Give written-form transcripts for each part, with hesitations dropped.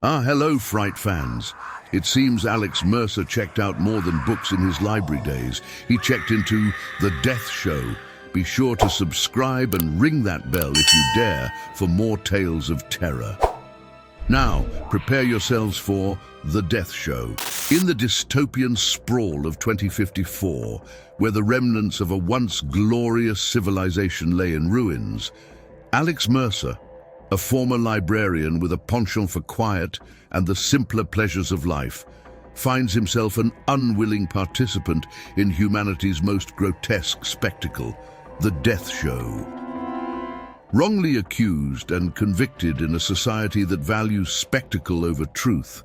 Hello, Fright fans. It seems Alex Mercer checked out more than books in his library days. He checked into The Death Show. Be sure to subscribe and ring that bell if you dare for more tales of terror. Now, prepare yourselves for The Death Show. In the dystopian sprawl of 2054, where the remnants of a once glorious civilization lay in ruins, Alex Mercer, a former librarian with a penchant for quiet and the simpler pleasures of life, finds himself an unwilling participant in humanity's most grotesque spectacle, the Death Show. Wrongly accused and convicted in a society that values spectacle over truth,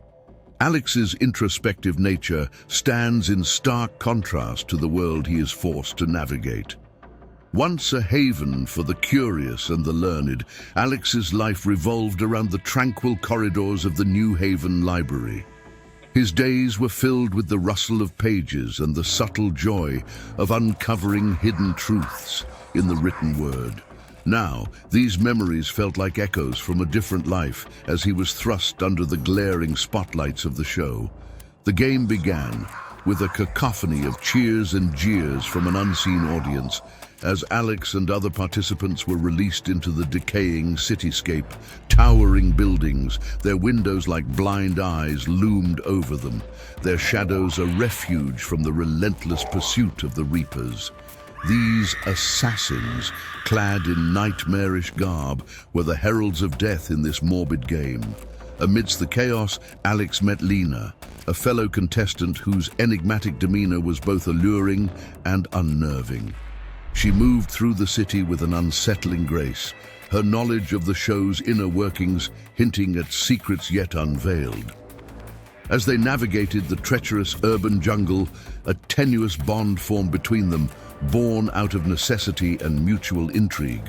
Alex's introspective nature stands in stark contrast to the world he is forced to navigate. Once a haven for the curious and the learned, Alex's life revolved around the tranquil corridors of the New Haven Library. His days were filled with the rustle of pages and the subtle joy of uncovering hidden truths in the written word. Now, these memories felt like echoes from a different life as he was thrust under the glaring spotlights of the show. The game began with a cacophony of cheers and jeers from an unseen audience as Alex and other participants were released into the decaying cityscape. Towering buildings, their windows like blind eyes, loomed over them, their shadows a refuge from the relentless pursuit of the Reapers. These assassins, clad in nightmarish garb, were the heralds of death in this morbid game. Amidst the chaos, Alex met Lena, a fellow contestant whose enigmatic demeanor was both alluring and unnerving. She moved through the city with an unsettling grace, her knowledge of the show's inner workings hinting at secrets yet unveiled. As they navigated the treacherous urban jungle, a tenuous bond formed between them, born out of necessity and mutual intrigue.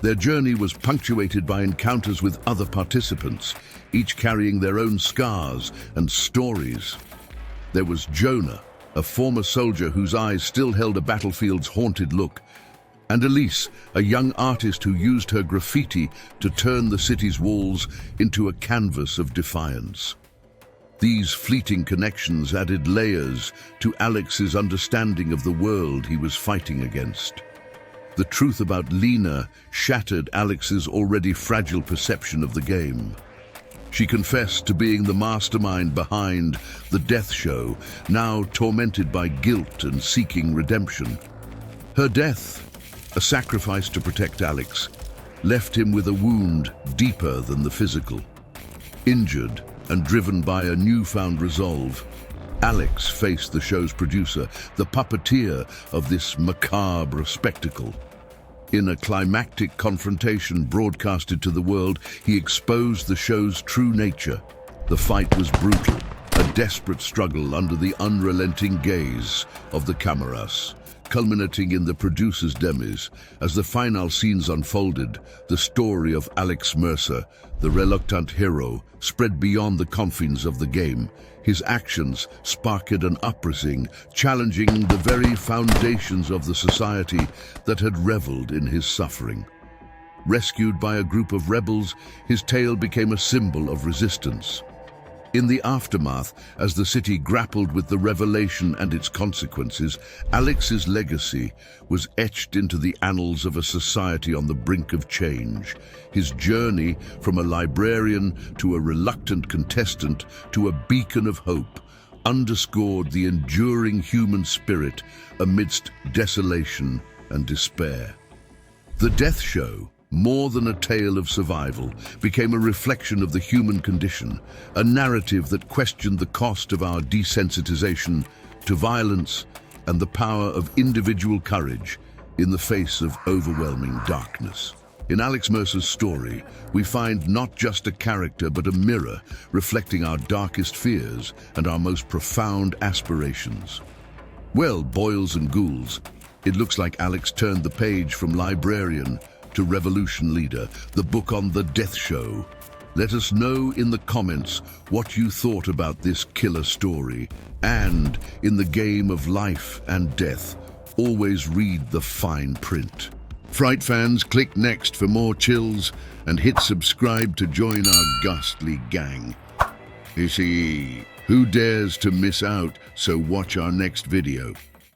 Their journey was punctuated by encounters with other participants, each carrying their own scars and stories. There was Jonah, a former soldier whose eyes still held a battlefield's haunted look, and Elise, a young artist who used her graffiti to turn the city's walls into a canvas of defiance. These fleeting connections added layers to Alex's understanding of the world he was fighting against. The truth about Lena shattered Alex's already fragile perception of the game. She confessed to being the mastermind behind the Death Show, now tormented by guilt and seeking redemption. Her death, a sacrifice to protect Alex, left him with a wound deeper than the physical. Injured and driven by a newfound resolve, Alex faced the show's producer, the puppeteer of this macabre spectacle. In a climactic confrontation broadcasted to the world, he exposed the show's true nature. The fight was brutal, a desperate struggle under the unrelenting gaze of the cameras, culminating in the producer's demise. As the final scenes unfolded, the story of Alex Mercer, the reluctant hero, spread beyond the confines of the game. His actions sparked an uprising, challenging the very foundations of the society that had reveled in his suffering. Rescued by a group of rebels, his tale became a symbol of resistance. In the aftermath, as the city grappled with the revelation and its consequences, Alex's legacy was etched into the annals of a society on the brink of change. His journey from a librarian to a reluctant contestant to a beacon of hope underscored the enduring human spirit amidst desolation and despair. The Death Show, more than a tale of survival, became a reflection of the human condition, a narrative that questioned the cost of our desensitization to violence and the power of individual courage in the face of overwhelming darkness. In Alex Mercer's story, we find not just a character but a mirror reflecting our darkest fears and our most profound aspirations. Well, boils and ghouls, it looks like Alex turned the page from librarian to revolution leader, the book on the Death Show. Let us know in the comments what you thought about this killer story. And in the game of life and death, always read the fine print. Fright fans, click next for more chills and hit subscribe to join our ghastly gang. You see, who dares to miss out, so watch our next video.